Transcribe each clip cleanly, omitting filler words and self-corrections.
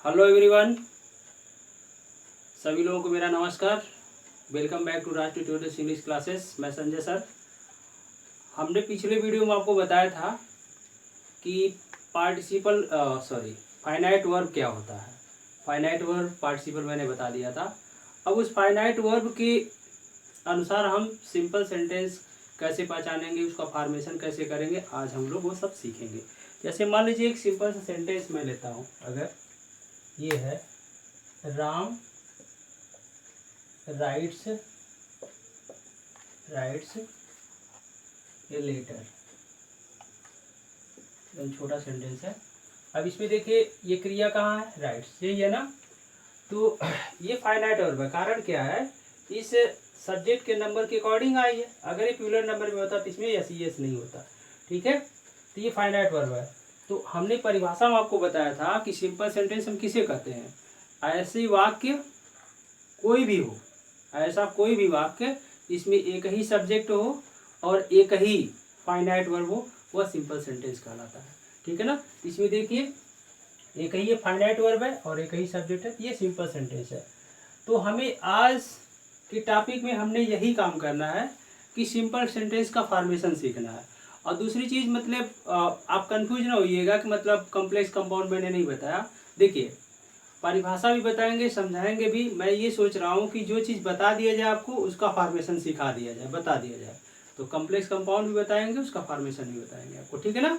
Hello everyone, सभी लोगों को मेरा नमस्कार। Welcome back to Raj tutorials English classes. मैं संजय सर। हमने पिछले वीडियो में आपको बताया था कि पार्टिसिपल फाइनाइट वर्ब क्या होता है। फाइनाइट वर्ब पार्टिसिपल मैंने बता दिया था। अब उस फाइनाइट वर्ब के अनुसार हम सिंपल सेंटेंस कैसे पहचानेंगे, उसका फॉर्मेशन कैसे करेंगे, आज हम लोग वो सब सीखेंगे। जैसे मान लीजिए एक सिंपल सा सेंटेंस मैं लेता हूँ। अगर ये है राम राइट्स ए लेटर, छोटा सेंटेंस है। अब इसमें देखिए ये क्रिया कहाँ है, राइट्स, यही है ना। तो ये फाइनाइट वर्ब है। कारण क्या है, इस सब्जेक्ट के नंबर के अकॉर्डिंग आई है। अगर ये प्लूरल नंबर में होता तो इसमें यस यस नहीं होता। ठीक है, तो ये फाइनाइट वर्ब है। तो हमने परिभाषा में आपको बताया था कि सिंपल सेंटेंस हम किसे कहते हैं, ऐसे वाक्य कोई भी हो, ऐसा कोई भी वाक्य इसमें एक ही सब्जेक्ट हो और एक ही फाइनाइट वर्ब हो, वह सिंपल सेंटेंस कहलाता है। ठीक है ना। इसमें देखिए एक ही फाइनाइट वर्ब है और एक ही सब्जेक्ट है, ये सिंपल सेंटेंस है। तो हमें आज के टॉपिक में हमने यही काम करना है कि सिंपल सेंटेंस का फॉर्मेशन सीखना है। और दूसरी चीज़ मतलब आप कंफ्यूज ना होइएगा कि मतलब कॉम्प्लेक्स कंपाउंड मैंने नहीं बताया। देखिए परिभाषा भी बताएंगे, समझाएंगे भी। मैं ये सोच रहा हूँ कि जो चीज़ बता दिया जाए आपको उसका फॉर्मेशन सिखा दिया जाए, बता दिया जाए। तो कॉम्प्लेक्स कंपाउंड भी बताएंगे, उसका फॉर्मेशन भी बताएंगे आपको। ठीक है ना।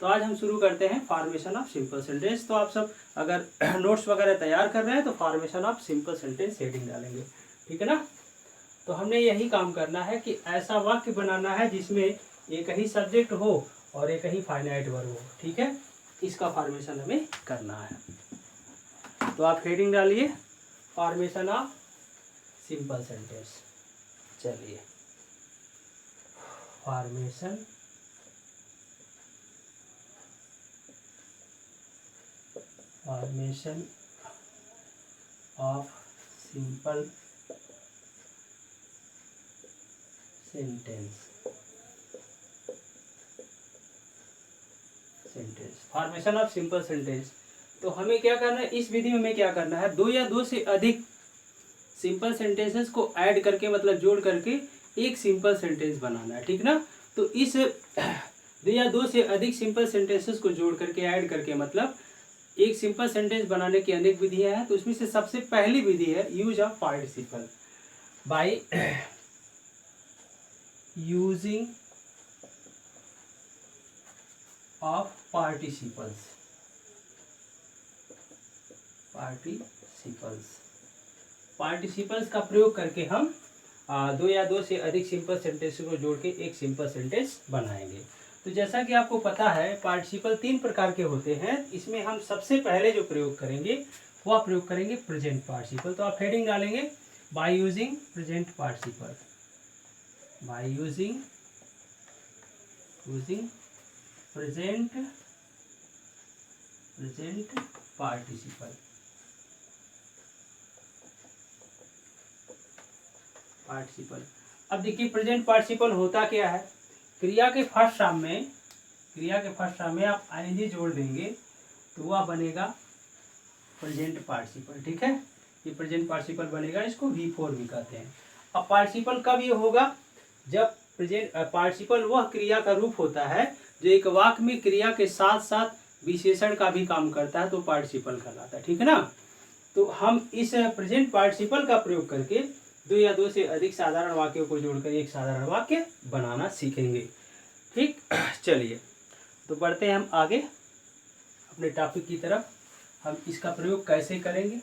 तो आज हम शुरू करते हैं फॉर्मेशन ऑफ सिंपल सेंटेंस। तो आप सब अगर नोट्स वगैरह तैयार कर रहे हैं तो formation of simple sentence heading डालेंगे। ठीक है ना। तो हमने यही काम करना है कि ऐसा वाक्य बनाना है जिसमें एक ही सब्जेक्ट हो और एक ही फाइनाइट वर्ब हो। ठीक है, इसका फॉर्मेशन हमें करना है। तो आप हेडिंग डालिए फॉर्मेशन ऑफ सिंपल सेंटेंस। चलिए, formation of simple sentence. Formation of simple sentence. तो हमें क्या करना है इस विधि में, हमें क्या करना है, दो या दो से अधिक सिंपल सेंटेंसेस को ऐड करके मतलब जोड़ करके एक सिंपल सेंटेंस बनाना है। ठीक ना। तो इस दो या दो से अधिक सिंपल सेंटेंसेस को जोड़ करके ऐड करके मतलब एक सिंपल सेंटेंस बनाने की अनेक विधियां हैं। तो उसमें से सबसे पहली विधि है use of participle. By using of participles का प्रयोग करके हम दो या दो से अधिक सिंपल सेंटेंस को जोड़ के एक सिंपल सेंटेंस बनाएंगे। तो जैसा कि आपको पता है पार्टिसिपल तीन प्रकार के होते हैं। इसमें हम सबसे पहले जो प्रयोग करेंगे वह प्रयोग करेंगे प्रेजेंट पार्टिसिपल। तो आप हेडिंग डालेंगे by using present participle, by using present participle. अब देखिए प्रेजेंट पार्टिसिपल होता क्या है, क्रिया के फर्स्ट फॉर्म में आप आईएनजी जोड़ देंगे तो वह बनेगा प्रेजेंट पार्टिसिपल। ठीक है, ये प्रेजेंट पार्टिसिपल बनेगा, इसको V4 भी कहते हैं। अब पार्टिसिपल कब ये होगा, जब प्रेजेंट पार्टिसिपल वह क्रिया का रूप होता है जो एक वाक्य में क्रिया के साथ साथ विशेषण का भी काम करता है, तो पार्टिसिपल कहलाता है। ठीक है ना। तो हम इस प्रेजेंट पार्टिसिपल का प्रयोग करके दो या दो से अधिक साधारण वाक्यों को जोड़कर एक साधारण वाक्य बनाना सीखेंगे। ठीक, चलिए तो बढ़ते हैं हम आगे अपने टॉपिक की तरफ। हम इसका प्रयोग कैसे करेंगे,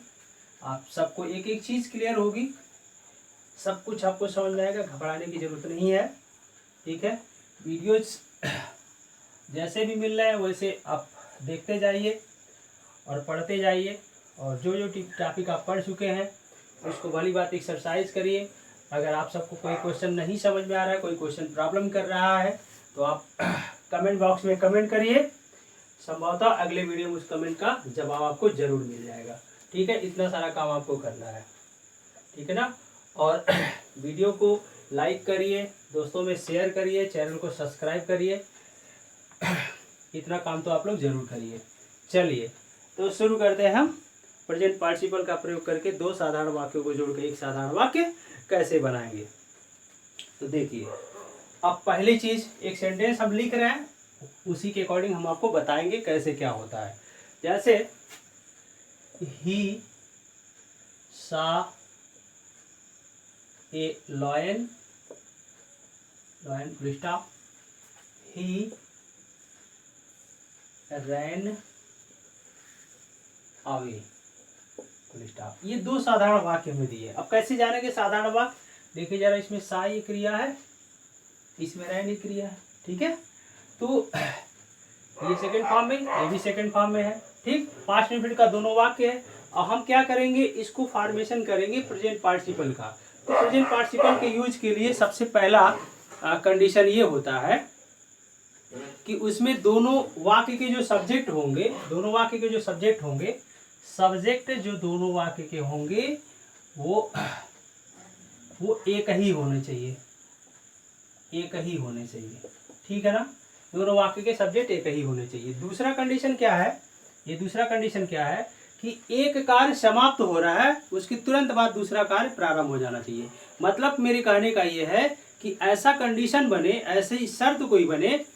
आप सबको एक एक चीज़ क्लियर होगी, सब कुछ आपको समझ में आएगा, घबराने की जरूरत नहीं है। ठीक है, वीडियोज जैसे भी मिल रहे हैं वैसे आप देखते जाइए और पढ़ते जाइए, और जो जो टॉपिक आप पढ़ चुके हैं उसको भली बात एक्सरसाइज करिए। अगर आप सबको कोई क्वेश्चन नहीं समझ में आ रहा है, कोई क्वेश्चन प्रॉब्लम कर रहा है, तो आप कमेंट बॉक्स में कमेंट करिए। संभवतः अगले वीडियो में उस कमेंट का जवाब आपको जरूर मिल जाएगा। ठीक है, इतना सारा काम आपको करना है। ठीक है ना। और वीडियो को लाइक करिए, दोस्तों में शेयर करिए, चैनल को सब्सक्राइब करिए। इतना काम तो आप लोग जरूर करिए। चलिए तो शुरू करते हैं हम प्रेजेंट पार्टिसिपल का प्रयोग करके दो साधारण वाक्यों को जोड़कर एक साधारण वाक्य कैसे बनाएंगे। तो देखिए, अब पहली चीज, एक सेंटेंस हम लिख रहे हैं, उसी के अकॉर्डिंग हम आपको बताएंगे कैसे क्या होता है। जैसे ही saw a lion, full stop. He ran away, full stop. ये दो साधारण वाक्य हमें दिए। अब कैसे जानेंगे साधारण वाक्य? देखिए जरा, इसमें सा ये क्रिया है, इसमें रैन ये क्रिया है, ठीक है। तो ये सेकंड फॉर्म में, ये भी सेकंड फॉर्म में है, ठीक। पास्ट इंडेफिनिट का दोनों वाक्य है। और हम क्या करेंगे, इसको फॉर्मेशन करेंगे प्रेजेंट पार्टिसिपल का। तो प्रेजेंट पार्टिसिपल के यूज के लिए सबसे पहला कंडीशन ये होता है कि उसमें दोनों वाक्य के जो सब्जेक्ट होंगे, दोनों वाक्य के जो सब्जेक्ट होंगे, सब्जेक्ट जो दोनों वाक्य के होंगे वो एक ही होने चाहिए, एक ही होने चाहिए, ठीक है ना। दोनों वाक्य के सब्जेक्ट एक ही होने चाहिए। दूसरा कंडीशन क्या है, ये दूसरा कंडीशन क्या है कि एक कार्य समाप्त हो रहा है, उसके तुरंत बाद दूसरा कार्य प्रारंभ हो जाना चाहिए। मतलब मेरे कहने का ये है कि ऐसा कंडीशन बने, ऐसे ही शर्त कोई बने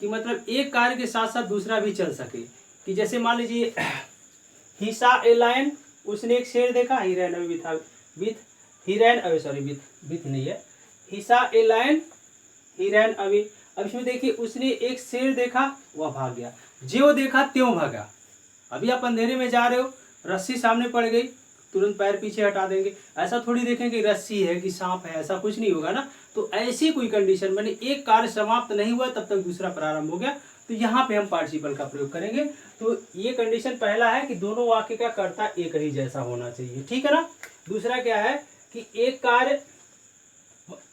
कि मतलब एक कार्य के साथ साथ दूसरा भी चल सके। कि जैसे मान लीजिए ही सॉ ए लायन, उसने एक शेर देखा, ही रैन अवे विथ नहीं है, he saw a lion he ran away. अब इसमें देखिए, उसने एक शेर देखा, वह भाग गया, ज्यों देखा त्यों भागा। अभी आप अंधेरे में जा रहे हो, रस्सी सामने पड़ गई, तुरंत पैर पीछे हटा देंगे, ऐसा थोड़ी देखेंगे कि रस्सी है कि सांप है, ऐसा कुछ नहीं होगा ना। तो ऐसी कोई कंडीशन बने, एक कार्य समाप्त नहीं हुआ तब तक दूसरा प्रारंभ हो गया, तो यहाँ पे हम पार्टिसिपल का प्रयोग करेंगे। तो ये कंडीशन पहला है कि दोनों वाक्य का कर्ता एक ही जैसा होना चाहिए, ठीक है ना। दूसरा क्या है कि एक कार्य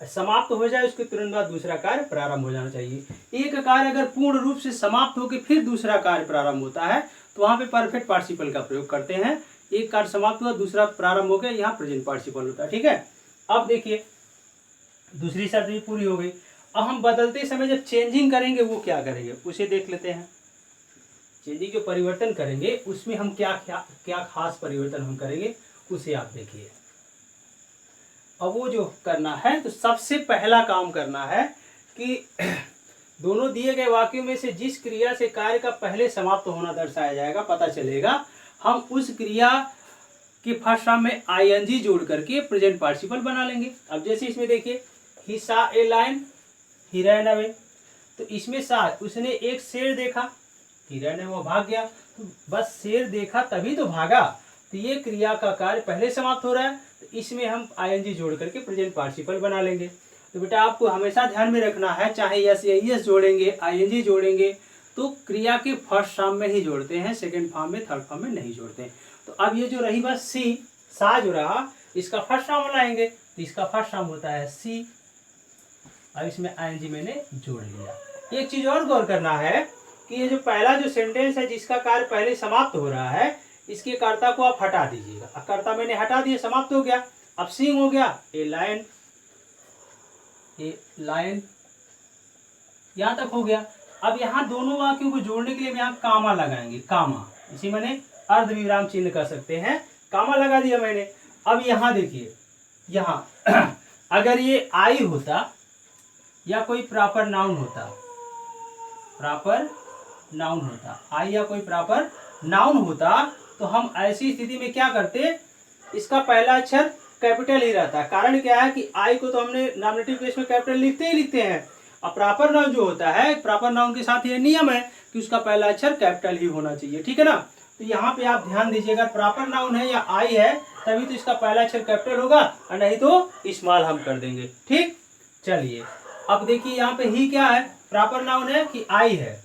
समाप्त हो जाए, उसके तुरंत बाद दूसरा कार्य प्रारंभ हो जाना चाहिए। एक कार्य अगर पूर्ण रूप से समाप्त होकर फिर दूसरा कार्य प्रारंभ होता है तो वहां पे परफेक्ट पार्टिसिपल का प्रयोग करते हैं। एक कार्य समाप्त हुआ, दूसरा प्रारंभ हो गया, यहाँ प्रेजेंट पार्टिसिपल होता है, ठीक है। अब देखिए, दूसरी शर्त भी पूरी हो गई। अब हम बदलते समय जब चेंजिंग करेंगे वो क्या करेंगे, उसे देख लेते हैं। चेंजिंग जो परिवर्तन करेंगे उसमें हम क्या खास परिवर्तन हम करेंगे, उसे आप देखिए। अब वो जो करना है, तो सबसे पहला काम करना है कि दोनों दिए गए वाक्यों में से जिस क्रिया से कार्य का पहले समाप्त होना दर्शाया जाएगा, पता चलेगा, हम उस क्रिया के फर्स्ट फॉर्म में आईएनजी जोड़ करके प्रेजेंट पार्टिसिपल बना लेंगे। अब जैसे इसमें देखिए, he saw a lion he ran away, तो इसमें सा, उसने एक शेर देखा, ही रैन अवे, वो भाग गया। तो बस शेर देखा तभी तो भागा, तो ये क्रिया का कार्य पहले समाप्त हो रहा है, तो इसमें हम आईएनजी जोड़ करके प्रेजेंट पार्टिसिपल बना लेंगे। तो बेटा आपको हमेशा ध्यान में रखना है, चाहे यस या यस जोड़ेंगे, आईएनजी जोड़ेंगे, तो क्रिया के फर्स्ट फॉर्म में ही जोड़ते हैं, सेकंड फॉर्म में, थर्ड फॉर्म में नहीं जोड़ते हैं। तो अब ये जो रही बस सी, सा जो रहा, इसका फर्स्ट फॉर्म लाएंगे, तो इसका फर्स्ट फॉर्म होता है सी। अब इसमें आईएनजी मैंने जोड़ लिया। एक चीज और गौर करना है कि ये जो पहला जो सेंटेंस है, जिसका कार्य पहले समाप्त हो रहा है, इसके कर्ता को आप हटा दीजिएगा। अब कर्ता मैंने हटा दिया, समाप्त हो गया। अब सींग हो गया, ए लायन, ए लायन, यहां तक हो गया। अब यहाँ दोनों वाक्यों को जोड़ने के लिए यहाँ कामा लगाएंगे, कामा, इसी मैंने अर्ध विराम चिन्ह कर सकते हैं, कामा लगा दिया मैंने। अब यहाँ देखिए, यहाँ अगर ये आई होता या कोई प्रॉपर नाउन होता, प्रॉपर नाउन होता, आई या कोई प्रॉपर नाउन होता, तो हम ऐसी स्थिति में क्या करते, इसका पहला अक्षर कैपिटल ही रहता है। कारण क्या है कि आई को तो हमने नॉमिनेटिव केस में कैपिटल लिखते ही लिखते हैं। अब प्रॉपर नाउन जो होता है, प्रॉपर नाउन के साथ ये नियम है कि उसका पहला अक्षर कैपिटल ही होना चाहिए, ठीक है ना। तो यहाँ पे आप ध्यान दीजिएगा, प्रॉपर नाउन है या आई है तभी तो इसका पहला अक्षर कैपिटल होगा, और नहीं तो स्मॉल हम कर देंगे, ठीक। चलिए अब देखिए, यहाँ पे ही क्या है, प्रॉपर नाउन है कि आई है,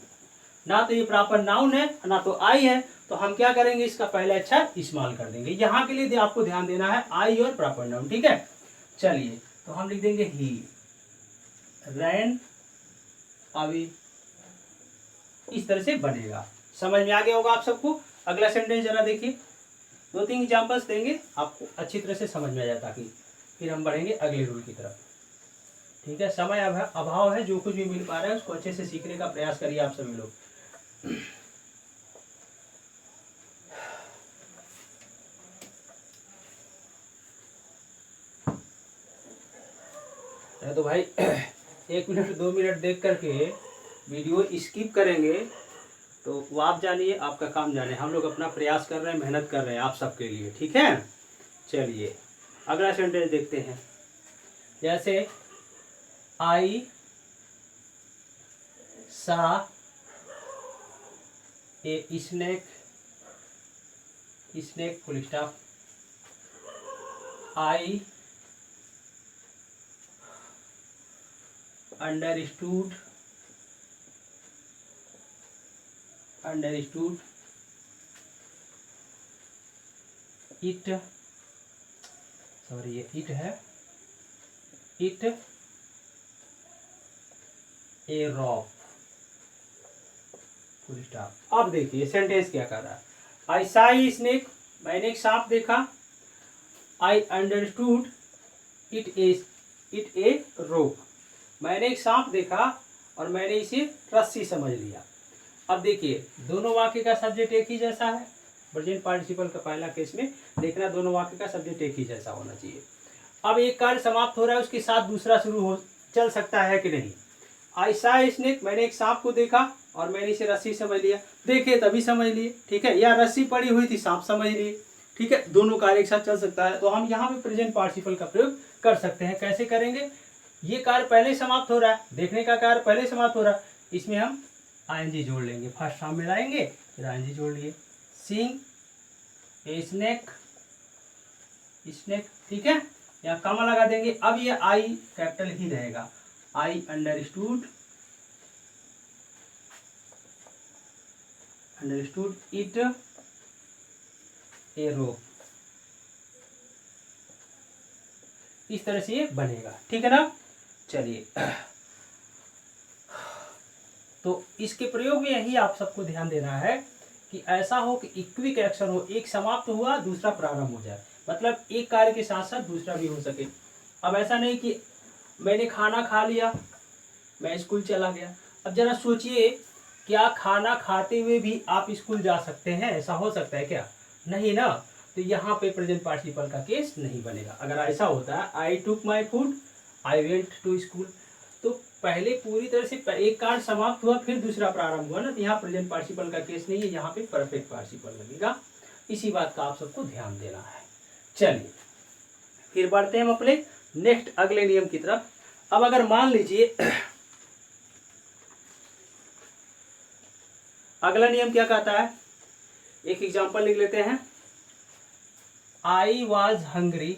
ना तो ये प्रॉपर नाउन है ना तो आई है, तो हम क्या करेंगे, इसका पहला अक्षर इस्तेमाल कर देंगे। यहाँ के लिए आपको ध्यान देना है आई और प्रॉपर नाउन, ठीक है। चलिए तो हम लिख देंगे ही रैन अवे, इस तरह से बनेगा। समझ में आ गया होगा आप सबको। अगला सेंटेंस जरा देखिए, 2-3 एग्जांपल्स देंगे, आपको अच्छी तरह से समझ में आ जाता, कि फिर हम बढ़ेंगे अगले रूल की तरफ, ठीक है। समय अभाव है, जो कुछ भी मिल पा रहा है उसको अच्छे से सीखने का प्रयास करिए आप सभी लोग। तो भाई 1 मिनट 2 मिनट देख करके वीडियो स्किप करेंगे तो वो आप जानिए, आपका काम जाने। हम लोग अपना प्रयास कर रहे हैं, मेहनत कर रहे हैं आप सबके लिए, ठीक है। चलिए अगला सेंटेंस देखते हैं। जैसे आई सा a snake, snake full stop. I understood it, sorry ये इट है, it a rock full stop. अब देखिए सेंटेंस क्या कर रहा है। आई सा ए स्नेक, मैंने एक सांप देखा। आई अंडरस्टूड इट ए रोप, मैंने एक सांप देखा और मैंने इसे रस्सी समझ लिया। अब देखिए दोनों वाक्य का सब्जेक्ट एक ही जैसा है। प्रेजेंट पार्टिसिपल का पहला केस में देखना दोनों वाक्य का सब्जेक्ट एक ही जैसा होना चाहिए। अब एक कार्य समाप्त हो रहा है, उसके साथ दूसरा शुरू हो चल सकता है कि नहीं। आई सा ए स्नेक, मैंने एक सांप को देखा और मैंने इसे रस्सी समझ लिया। देखे तभी समझ लिए, ठीक है, या रस्सी पड़ी हुई थी सांप समझ लिए, ठीक है। दोनों कार्य एक साथ चल सकता है, तो हम यहाँ पे प्रेजेंट पार्टिसिपल का प्रयोग कर सकते हैं। कैसे करेंगे, ये कार्य पहले समाप्त हो रहा है, देखने का कार्य पहले समाप्त हो रहा है, इसमें हम आईएनजी जोड़ लेंगे, फर्स्ट फॉर्म में लाएंगे फिर आईएनजी जोड़ लिए। सीइंग ए स्नेक, स्नेक, ठीक है, यहाँ कॉमा लगा देंगे। अब ये आई कैपिटल ही रहेगा। आई अंडरस्टूड इट ए रोप, इस तरह से ये बनेगा, ठीक है ना। चलिए तो इसके प्रयोग में यही आप सबको ध्यान देना है कि ऐसा हो कि इक्विक एक्शन हो, एक समाप्त हुआ दूसरा प्रारंभ हो जाए, मतलब एक कार्य के साथ साथ दूसरा भी हो सके। अब ऐसा नहीं कि मैंने खाना खा लिया मैं स्कूल चला गया। अब जरा सोचिए, क्या खाना खाते हुए भी आप स्कूल जा सकते हैं? ऐसा हो सकता है क्या? नहीं ना। तो यहाँ पे प्रेजेंट पार्टिसिपल का केस नहीं बनेगा। अगर ऐसा होता है I took my food, I went to school, तो पहले पूरी तरह से एक कार्य समाप्त हुआ फिर दूसरा प्रारंभ हुआ ना, तो यहाँ प्रेजेंट पार्टिसिपल का केस नहीं है, यहाँ पे परफेक्ट पार्टिसिपल लगेगा। इसी बात का आप सबको ध्यान देना है। चलिए फिर बढ़ते हैं हम अपने नेक्स्ट अगले नियम की तरफ। अब अगर मान लीजिए अगला नियम क्या कहता है, एक एग्जांपल लिख लेते हैं। I was hungry,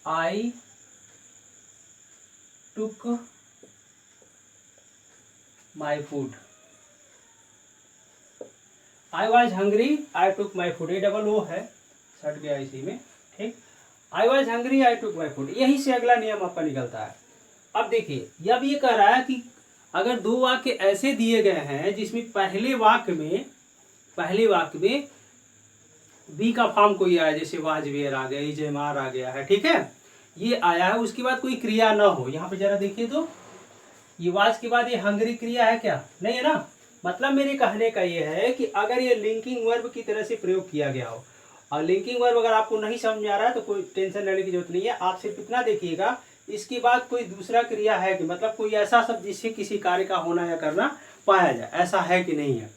I took my food. I was hungry, I took my food, ये डबल ओ है, सट गया इसी में, ठीक। I was hungry, I took my food, यहीं से अगला नियम आपका निकलता है। अब देखिए अब ये कह रहा है कि अगर दो वाक्य ऐसे दिए गए हैं जिसमें पहले वाक्य में बी का फॉर्म कोई आया, जैसे वाज वेयर आ गया, इजेमार आ गया है, ठीक है, ये आया है, उसके बाद कोई क्रिया ना हो। यहाँ पे जरा देखिए तो ये वाज के बाद ये हंग्री क्रिया है क्या? नहीं है ना। मतलब मेरे कहने का ये है कि अगर ये लिंकिंग वर्ब की तरह से प्रयोग किया गया हो, और लिंकिंग वर्ब अगर आपको नहीं समझ में आ रहा है तो कोई टेंशन लेने की जरूरत नहीं है। आप सिर्फ इतना देखिएगा इसके बाद कोई दूसरा क्रिया है कि, मतलब कोई ऐसा शब्द जिससे किसी कार्य का होना या करना पाया जाए, ऐसा है कि नहीं है।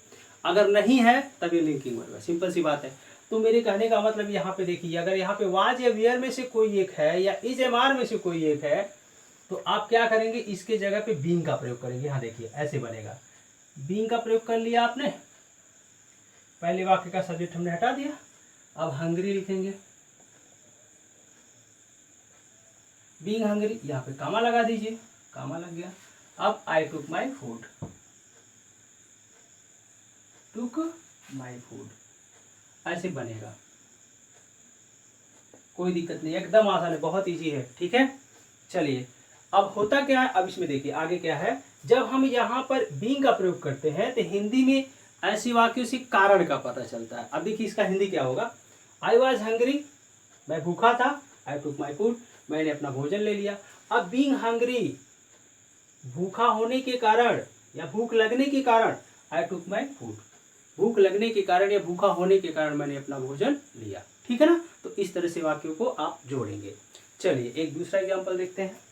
अगर नहीं है तब ये लिंकिंग वर्ब है, सिंपल सी बात है। तो मेरे कहने का मतलब यहाँ पे देखिए, अगर यहाँ पे वाज या वियर में से कोई एक है या इज एम आर में से कोई एक है, तो आप क्या करेंगे, इसके जगह पे बीइंग का प्रयोग करेंगे। यहाँ देखिए ऐसे बनेगा, बीइंग का प्रयोग कर लिया आपने, पहले वाक्य का सब्जेक्ट हमने हटा दिया, अब हंग्री लिखेंगे, बीइंग हंग्री, यहाँ पे कामा लगा दीजिए, कामा लग गया। अब आई took my food, took my food, ऐसे बनेगा, कोई दिक्कत नहीं, एकदम आसान है, बहुत इजी है, ठीक है। चलिए अब होता क्या है, अब इसमें देखिए आगे क्या है। जब हम यहाँ पर बीइंग का प्रयोग करते हैं तो हिंदी में ऐसी वाक्यों से कारण का पता चलता है। अब देखिए इसका हिंदी क्या होगा, आई वॉज हंग्री, मैं भूखा था, आई टुक माई फूड, मैंने अपना भोजन ले लिया। अब बीइंग हंग्री, भूखा होने के कारण या भूख लगने के कारण, आई टुक माई फूड, भूख लगने के कारण या भूखा होने के कारण मैंने अपना भोजन लिया। ठीक है ना। तो इस तरह से वाक्यों को आप जोड़ेंगे। चलिए एक दूसरा एग्जाम्पल देखते हैं।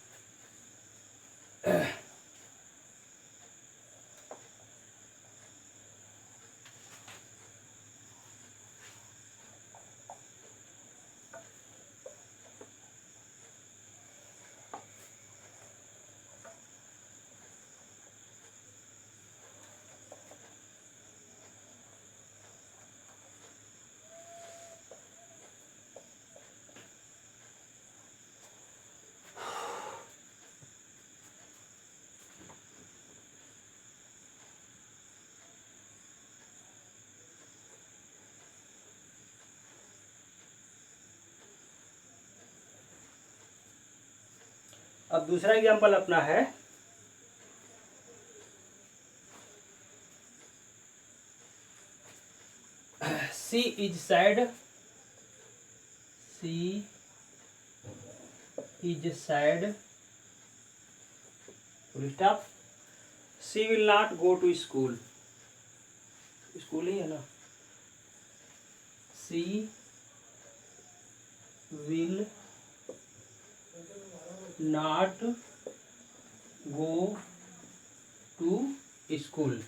अब दूसरा एग्जाम्पल अपना है she is sad, she is sad, full stop, she will not go to school, school ही है ना, she will not go to school.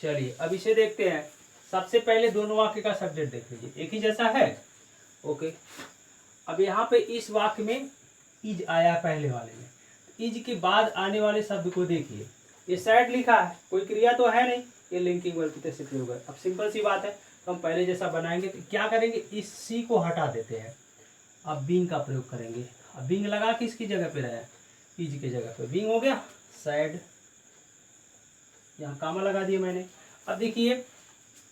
चलिए अब इसे देखते हैं। सबसे पहले दोनों वाक्य का सब्जेक्ट देख लीजिए, एक ही जैसा है। ओके, अब यहाँ पे इस वाक्य में इज आया पहले वाले में, इज के बाद आने वाले शब्द को देखिए। ये सैड लिखा है, कोई क्रिया तो है नहीं, ये लिंकिंग वर्ब से प्रयोग है। अब सिंपल सी बात है, तो हम पहले जैसा बनाएंगे तो क्या करेंगे, इस सी को हटा देते हैं, अब बींग का प्रयोग करेंगे। अब बींग लगा किसकी जगह पे रहा, इज की जगह पे, बींग हो गया सैड, यहाँ कामा लगा दिया मैंने। अब देखिए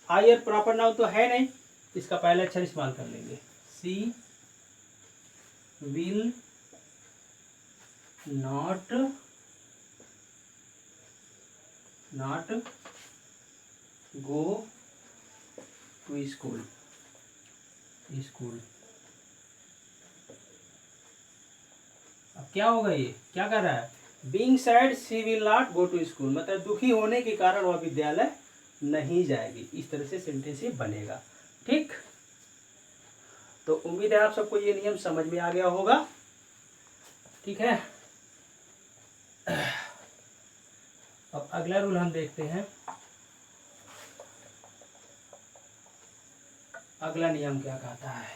हायर प्रॉपर नाउन तो है नहीं, इसका पहला अक्षर इस्तेमाल कर लेंगे, she will not go to school, school. अब क्या होगा, ये क्या कर रहा है, being sad she will not go to school, मतलब दुखी होने के कारण वह विद्यालय नहीं जाएगी। इस तरह से सेंटेंस ये बनेगा। ठीक, तो उम्मीद है आप सबको ये नियम समझ में आ गया होगा। ठीक है, अब अगला रूल हम देखते हैं। अगला नियम क्या कहता है,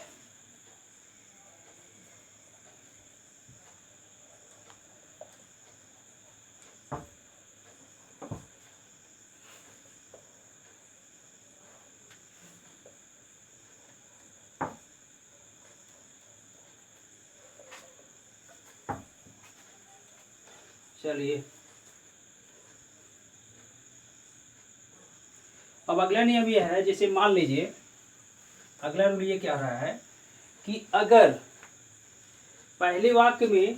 चलिए अब अगला नियम ये है, जैसे मान लीजिए अगला रूल ये क्या रहा है कि अगर पहले वाक्य में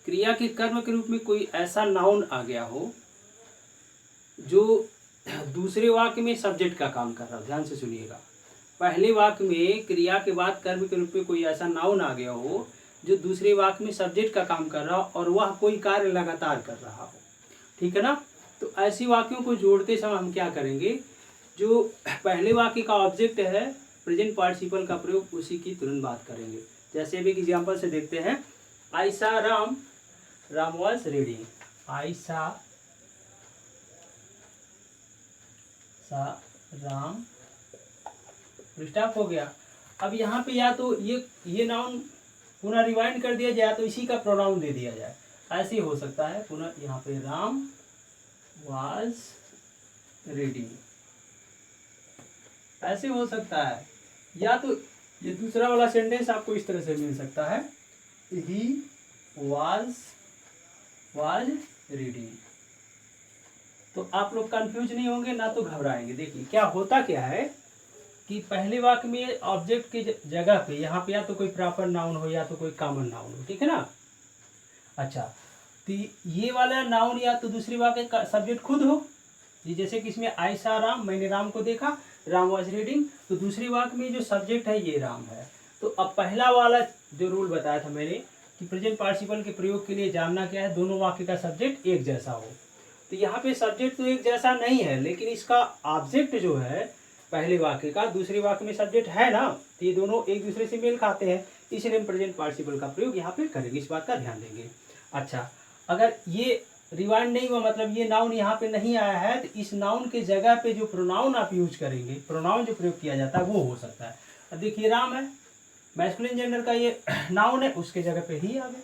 क्रिया के कर्म के रूप में कोई ऐसा नाउन आ गया हो जो दूसरे वाक्य में सब्जेक्ट का काम कर रहा हो, ध्यान से सुनिएगा। पहले वाक्य में क्रिया के बाद कर्म के रूप में कोई ऐसा नाउन आ गया हो जो दूसरे वाक्य में सब्जेक्ट का काम कर रहा हो और वह कोई कार्य लगातार कर रहा हो। ठीक है ना। तो ऐसी वाक्यों को जोड़ते समय हम क्या करेंगे, जो पहले वाक्य का ऑब्जेक्ट है प्रेजेंट पार्टिसिपल का प्रयोग उसी की तुरंत बात करेंगे। जैसे भी एग्जाम्पल से देखते हैं, आई सा राम, राम वॉज रीडिंग, आई सा राम, स्टॉप हो गया। अब यहाँ पे या तो ये नाउन पुनः रिवाइंड कर दिया जाए तो इसी का प्रोनाउन दे दिया जाए, ऐसे ही हो सकता है। पुनः यहाँ पे राम वाज रीडिंग, ऐसे हो सकता है। या तो ये दूसरा वाला सेंटेंस आपको इस तरह से मिल सकता है, ही वाज रीडिंग। तो आप लोग कंफ्यूज नहीं होंगे ना तो घबराएंगे। देखिए क्या होता क्या है कि पहले वाक्य में ऑब्जेक्ट की जगह पे यहाँ पे या तो कोई प्रॉपर नाउन हो या तो कोई कॉमन नाउन हो। ठीक है ना। अच्छा, तो ये वाला नाउन या तो दूसरी वाक्य का सब्जेक्ट खुद हो, ये जैसे कि इसमें आई सा राम, मैंने राम को देखा, राम वॉज रीडिंग, तो दूसरी वाक्य में जो सब्जेक्ट है ये राम है। तो अब पहला वाला जो रूल बताया था मैंने कि प्रेजेंट पार्टिसिपल के प्रयोग के लिए जानना क्या है, दोनों वाक्य का सब्जेक्ट एक जैसा हो। तो यहाँ पे सब्जेक्ट तो एक जैसा नहीं है, लेकिन इसका ऑब्जेक्ट जो है पहले वाक्य का दूसरे वाक्य में सब्जेक्ट है ना, तो ये दोनों एक दूसरे से मेल खाते हैं, इसलिए हम प्रेजेंट पार्टिसिपल का प्रयोग यहाँ पे करेंगे, इस बात का ध्यान देंगे। अच्छा, अगर ये रिवाइंड नहीं हुआ, मतलब ये नाउन यहाँ पे नहीं आया है, तो इस नाउन के जगह पे जो प्रोनाउन आप यूज करेंगे, प्रोनाउन जो प्रयोग किया जाता है वो हो सकता है। अब देखिए राम है, मैस्कुलिन जेंडर का ये नाउन है, उसके जगह पे ही आ गया,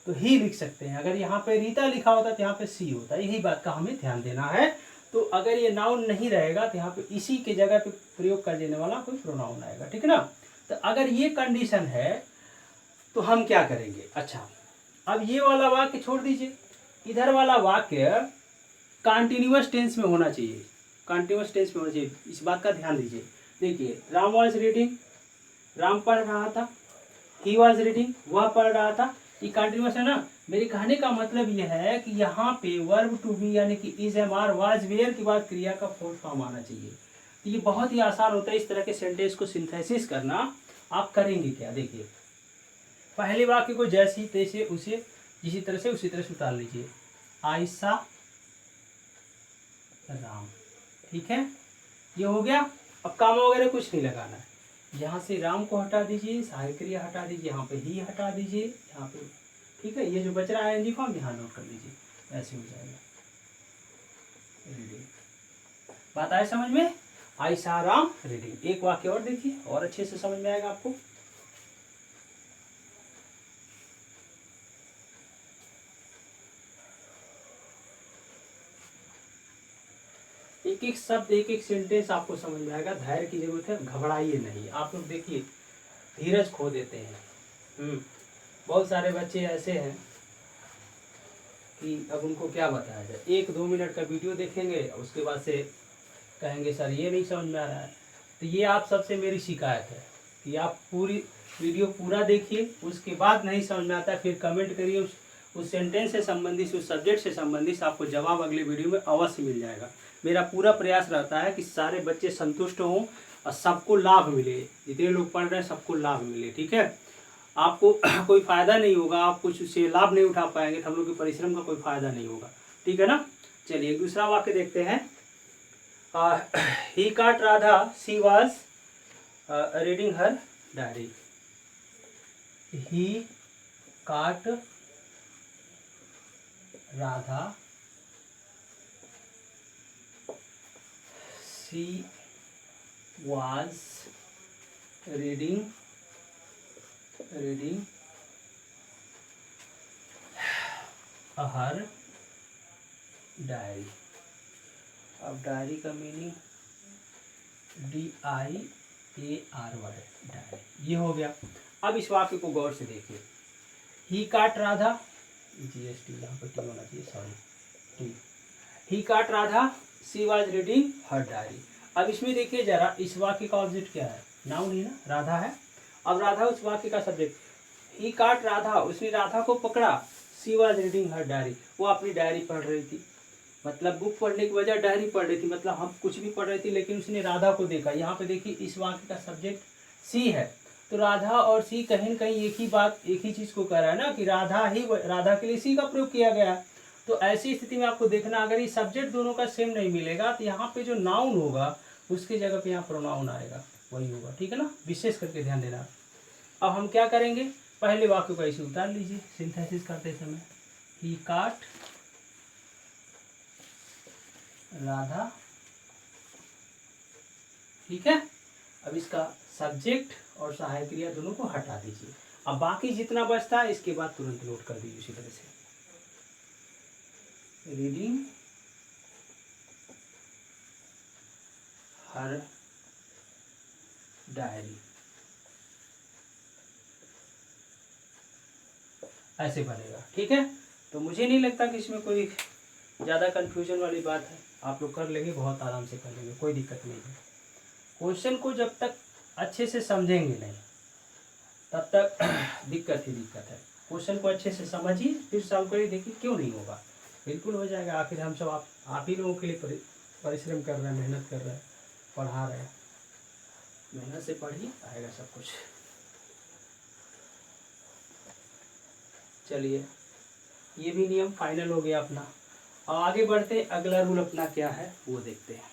तो ही लिख सकते हैं। अगर यहाँ पे रीता लिखा होता तो यहाँ पे सी होता, यही बात का हमें ध्यान देना है। तो अगर ये नाउन नहीं रहेगा तो यहाँ पे इसी के जगह पे प्रयोग कर देने वाला कोई प्रोनाउन आएगा, ठीक है ना। तो अगर ये कंडीशन है तो हम क्या करेंगे। अच्छा, अब ये वाला वाक्य छोड़ दीजिए, इधर वाला वाक्य कंटिन्यूअस टेंस में होना चाहिए, कंटिन्यूअस टेंस में होना चाहिए, इस बात का ध्यान दीजिए। देखिए राम वॉज रीडिंग, राम पढ़ रहा था, ही वॉज रीडिंग, वह पढ़ रहा था, ये कंटिन्यूअस है ना। मेरे कहने का मतलब यह है कि यहाँ पे वर्ब टू बी यानी कि is, am, are, was, were के बाद क्रिया का फोर्थ फॉर्म आना चाहिए। तो ये बहुत ही आसान होता है इस तरह के सेंटेंस को सिंथेसिस करना। आप करेंगे क्या, देखिए पहले वाक्य को जैसी तैसे उसे जिसी तरह से उसी तरह से उतार लीजिए, आयशा राम, ठीक है, ये हो गया। अब काम वगैरह कुछ नहीं लगाना है, यहाँ से राम को हटा दीजिए, सहायक क्रिया हटा दीजिए, यहाँ पे ही हटा दीजिए, यहाँ पे, ठीक है। ये जो बच रहा है एनजी फॉर्म यहाँ नोट कर लीजिए, ऐसे हो जाएगा। रीडिंग, बात आए समझ में, आयशा राम रीडिंग। एक वाक्य और देखिए और अच्छे से समझ में आएगा आपको। एक एक शब्द एक एक सेंटेंस आपको समझ में आएगा, धैर्य की जरूरत है, घबराइए नहीं। आप लोग देखिए धीरज खो देते हैं। बहुत सारे बच्चे ऐसे हैं कि अब उनको क्या बताया जाए, 1-2 मिनट का वीडियो देखेंगे उसके बाद से कहेंगे सर ये नहीं समझ में आ रहा है। तो ये आप सबसे मेरी शिकायत है कि आप पूरी वीडियो पूरा देखिए, उसके बाद नहीं समझ में आता है फिर कमेंट करिए, उस सेंटेंस से संबंधित, उस सब्जेक्ट से संबंधित आपको जवाब अगले वीडियो में अवश्य मिल जाएगा। मेरा पूरा प्रयास रहता है कि सारे बच्चे संतुष्ट हों और सबको लाभ मिले, जितने लोग पढ़ रहे हैं सबको लाभ मिले, ठीक है। आपको कोई फ़ायदा नहीं होगा, आप कुछ उससे लाभ नहीं उठा पाएंगे, तो हम लोग के परिश्रम का कोई फ़ायदा नहीं होगा, ठीक है ना। चलिए दूसरा वाक्य देखते हैं। He caught Radha, she was reading her diary. He caught Radha, she was reading her diary. अब डायरी का मीनिंग DIARY, डायरी, ये हो गया। अब इस वाक्य को गौर से देखिए, ही काट राधा, GST यहाँ पर टी होना चाहिए, sorry T, he caught Radha, she was reading her diary. अब इसमें देखिए जरा, इस वाक्य का ऑब्जेक्ट क्या है, नाउन ही ना, राधा है। अब राधा उस वाक्य का सब्जेक्ट, ही काट राधा, उसने राधा को पकड़ा, सी वाज रीडिंग हर डायरी, वो अपनी डायरी पढ़ रही थी, मतलब बुक पढ़ने की बजाय डायरी पढ़ रही थी, मतलब हम कुछ भी पढ़ रही थी लेकिन उसने राधा को देखा। यहाँ पे देखिए इस वाक्य का सब्जेक्ट सी है, तो राधा और सी कहीं न कहीं एक ही बात, एक ही चीज़ को कह रहा है ना, कि राधा के लिए सी का प्रयोग किया गया है। तो ऐसी स्थिति में आपको देखना, अगर ये सब्जेक्ट दोनों का सेम नहीं मिलेगा तो यहाँ पे जो नाउन होगा उसके जगह पे यहाँ प्रोनाउन आएगा, वही होगा, ठीक है ना, विशेष करके ध्यान देना। अब हम क्या करेंगे, पहले वाक्य को ऐसे उतार लीजिए सिंथेसिस करते समय, ही काट राधा, ठीक है। अब इसका सब्जेक्ट और सहायक क्रिया दोनों को हटा दीजिए। अब बाकी जितना बचता है इसके बाद तुरंत नोट कर दीजिए उसी तरह से, रीडिंग हर डायरी, ऐसे बनेगा, ठीक है। तो मुझे नहीं लगता कि इसमें कोई ज़्यादा कन्फ्यूजन वाली बात है, आप लोग कर लेंगे, बहुत आराम से कर लेंगे, कोई दिक्कत नहीं है। क्वेश्चन को जब तक अच्छे से समझेंगे नहीं तब तक दिक्कत ही दिक्कत है। क्वेश्चन को अच्छे से समझिए फिर सॉल्व करिए, देखिए क्यों नहीं होगा, बिल्कुल हो जाएगा। आखिर हम सब आप ही लोगों के लिए परिश्रम कर रहे हैं, मेहनत कर रहे हैं, पढ़ा रहे हैं, मेहनत से पढ़िए, आएगा सब कुछ। चलिए ये भी नियम फाइनल हो गया अपना। आगे बढ़ते हैं, अगला रूल अपना क्या है वो देखते हैं।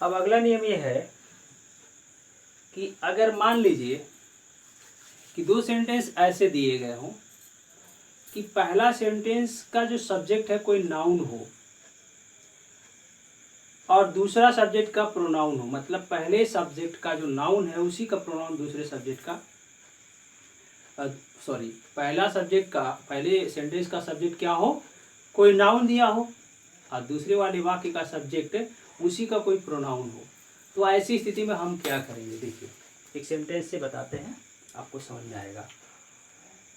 अब अगला नियम ये है कि अगर मान लीजिए कि दो सेंटेंस ऐसे दिए गए हों कि पहला सेंटेंस का जो सब्जेक्ट है कोई नाउन हो और दूसरा सब्जेक्ट का प्रोनाउन हो, मतलब पहले सब्जेक्ट का जो नाउन है उसी का प्रोनाउन दूसरे सब्जेक्ट का पहले सेंटेंस का सब्जेक्ट क्या हो, कोई नाउन दिया हो और दूसरे वाले वाक्य का सब्जेक्ट उसी का कोई प्रोनाउन हो। तो ऐसी स्थिति में हम क्या करेंगे, देखिए एक सेंटेंस से बताते हैं, आपको समझ में आएगा।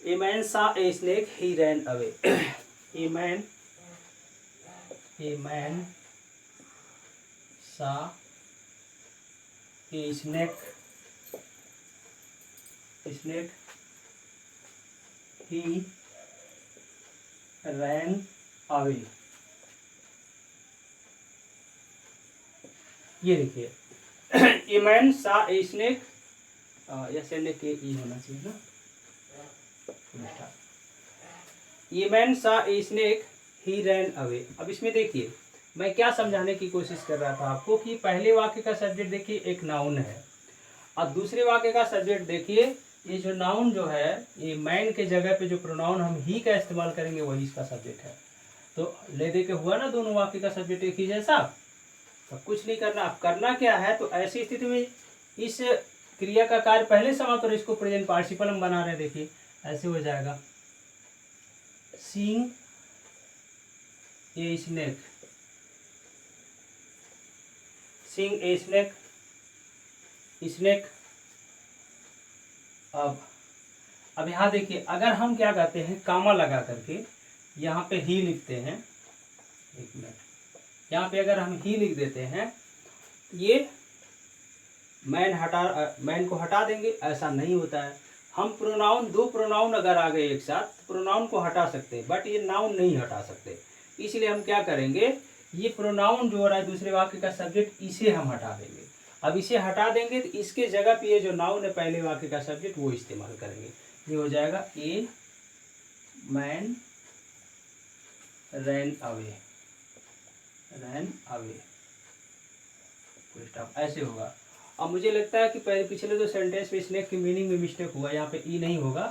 ए मैन सा a snake he ran away. A man सा a snake he ran away. ये देखिए ए मैन सा ए स्नेक, या स्नेक के ई होना चाहिए ना। ए मैन सा a snake he ran away. अब इसमें देखिए मैं क्या समझाने की कोशिश कर रहा था आपको कि पहले वाक्य का सब्जेक्ट देखिए एक नाउन है और दूसरे वाक्य का सब्जेक्ट देखिए ये जो नाउन जो है, ये मैन के जगह पे जो प्रोनाउन हम ही का इस्तेमाल करेंगे वही इसका सब्जेक्ट है। तो ले दे के हुआ ना दोनों वाक्य का सब्जेक्ट एक ही जैसा। तो कुछ नहीं करना, अब करना क्या है, तो ऐसी स्थिति में इस क्रिया का कार्य पहले समाप्त और इसको प्रेजेंट पार्टिसिपल हम बना रहे हैं। देखिए ऐसे हो जाएगा, seeing a snake, seeing a snake, snake. अब यहाँ देखिए अगर हम क्या करते हैं, कामा लगा करके यहाँ पे ही लिखते हैं, एक मिनट, यहाँ पे अगर हम ही लिख देते हैं, ये मैन को हटा देंगे, ऐसा नहीं होता है। हम प्रोनाउन, दो प्रोनाउन अगर आ गए एक साथ, प्रोनाउन को हटा सकते हैं बट ये नाउन नहीं हटा सकते। इसलिए हम क्या करेंगे, ये प्रोनाउन जो हो रहा है दूसरे वाक्य का सब्जेक्ट, इसे हम हटा देंगे। अब इसे हटा देंगे तो इसके जगह पे ये जो नाउन है पहले वाक्य का सब्जेक्ट वो इस्तेमाल करेंगे। ये हो जाएगा a man ran away, ran away, ऐसे होगा। अब मुझे लगता है कि पहले पिछले दो सेंटेंस में स्नेक की मीनिंग में मिस्टेक हुआ, यहाँ पे ई नहीं होगा,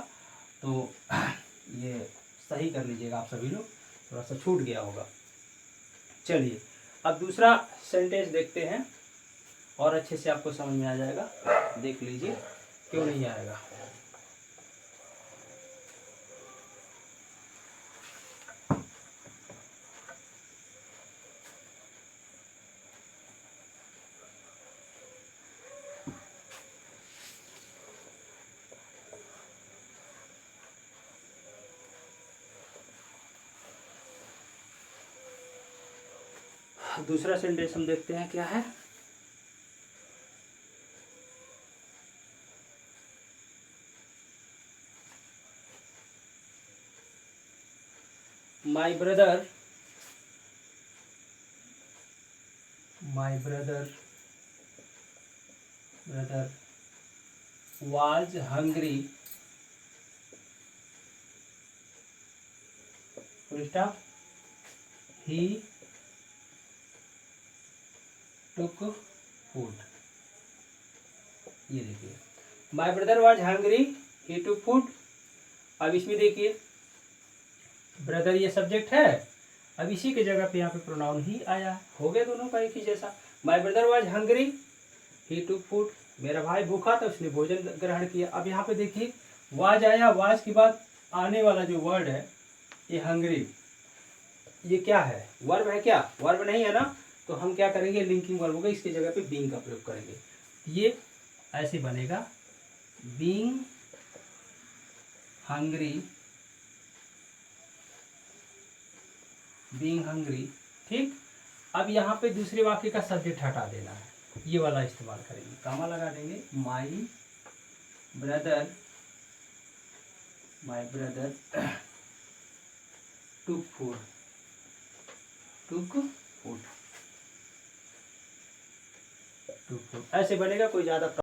तो ये सही कर लीजिएगा आप सभी लोग, थोड़ा सा छूट गया होगा। चलिए अब दूसरा सेंटेंस देखते हैं और अच्छे से आपको समझ में आ जाएगा, देख लीजिए क्यों नहीं आएगा। दूसरा सेंटेंस हम देखते हैं क्या है। My brother was hungry, full stop, he took food। ये देखिए my brother was hungry, he took food। अब इसमें देखिए ब्रदर ये सब्जेक्ट है, अब इसी के जगह पे यहाँ पे प्रोनाउन ही आया, हो गया दोनों का एक ही जैसा। My brother was hungry, he took food, मेरा भाई भूखा था उसने भोजन ग्रहण किया। अब यहाँ पे देखिए वाज आया, वाज के बाद आने वाला जो वर्ड है ये हंग्री, ये क्या है, वर्ब है क्या, वर्ब नहीं है ना, तो हम क्या करेंगे, लिंकिंग वर्ब होगा, इसकी जगह पे बीइंग का प्रयोग करेंगे। ये ऐसे बनेगा, बीइंग हंग्री, बीइंग हंग्री, ठीक। अब यहाँ पे दूसरे वाक्य का सब्जेक्ट हटा देना है, ये वाला इस्तेमाल करेंगे, कामा लगा देंगे, माई ब्रदर टुक फूड, ऐसे बनेगा, कोई ज्यादा